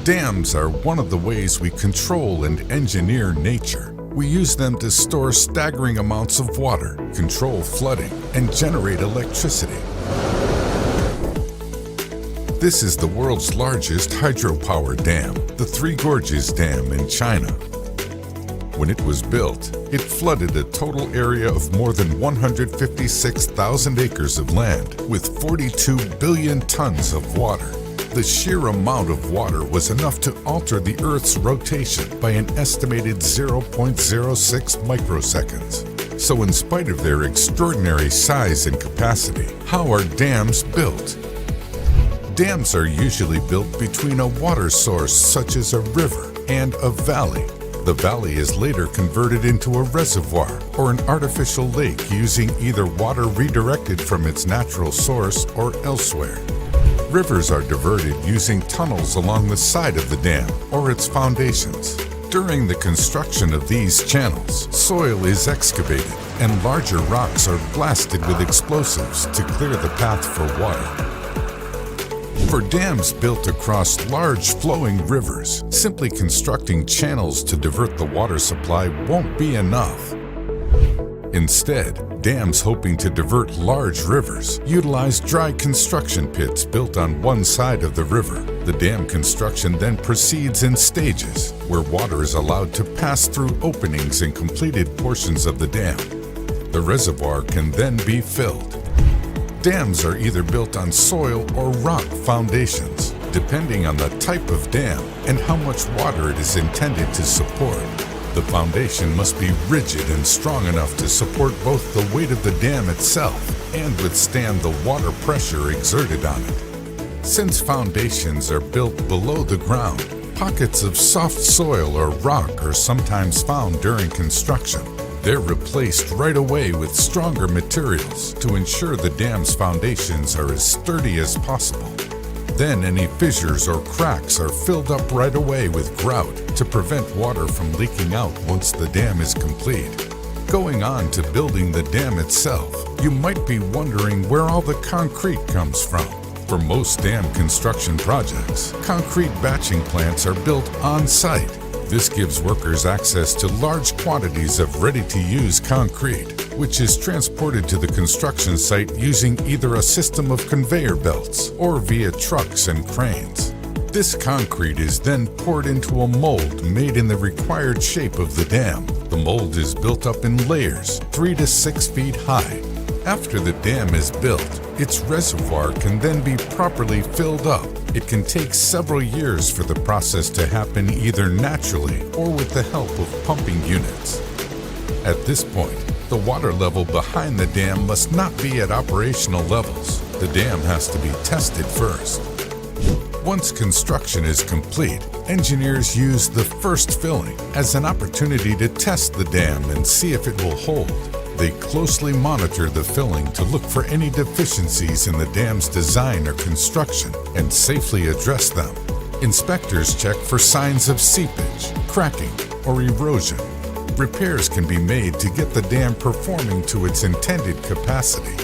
Dams are one of the ways we control and engineer nature. We use them to store staggering amounts of water, control flooding, and generate electricity. This is the world's largest hydropower dam, the Three Gorges Dam in China. When it was built, it flooded a total area of more than 156,000 acres of land with 42 billion tons of water. The sheer amount of water was enough to alter the Earth's rotation by an estimated 0.06 microseconds. So in spite of their extraordinary size and capacity, how are dams built? Dams are usually built between a water source such as a river and a valley. The valley is later converted into a reservoir or an artificial lake using either water redirected from its natural source or elsewhere. Rivers are diverted using tunnels along the side of the dam or its foundations. During the construction of these channels, soil is excavated and larger rocks are blasted with explosives to clear the path for water. For dams built across large flowing rivers, simply constructing channels to divert the water supply won't be enough. Instead, dams hoping to divert large rivers utilize dry construction pits built on one side of the river. The dam construction then proceeds in stages, where water is allowed to pass through openings in completed portions of the dam. The reservoir can then be filled. Dams are either built on soil or rock foundations, depending on the type of dam and how much water it is intended to support. The foundation must be rigid and strong enough to support both the weight of the dam itself and withstand the water pressure exerted on it. Since foundations are built below the ground, pockets of soft soil or rock are sometimes found during construction. They're replaced right away with stronger materials to ensure the dam's foundations are as sturdy as possible. Then any fissures or cracks are filled up right away with grout to prevent water from leaking out once the dam is complete. Going on to building the dam itself, you might be wondering where all the concrete comes from. For most dam construction projects, concrete batching plants are built on site. This gives workers access to large quantities of ready-to-use concrete, which is transported to the construction site using either a system of conveyor belts or via trucks and cranes. This concrete is then poured into a mold made in the required shape of the dam. The mold is built up in layers 3 to 6 feet high. After the dam is built, its reservoir can then be properly filled up. It can take several years for the process to happen either naturally or with the help of pumping units. At this point, the water level behind the dam must not be at operational levels. The dam has to be tested first. Once construction is complete, engineers use the first filling as an opportunity to test the dam and see if it will hold. They closely monitor the filling to look for any deficiencies in the dam's design or construction and safely address them. Inspectors check for signs of seepage, cracking, or erosion. Repairs can be made to get the dam performing to its intended capacity.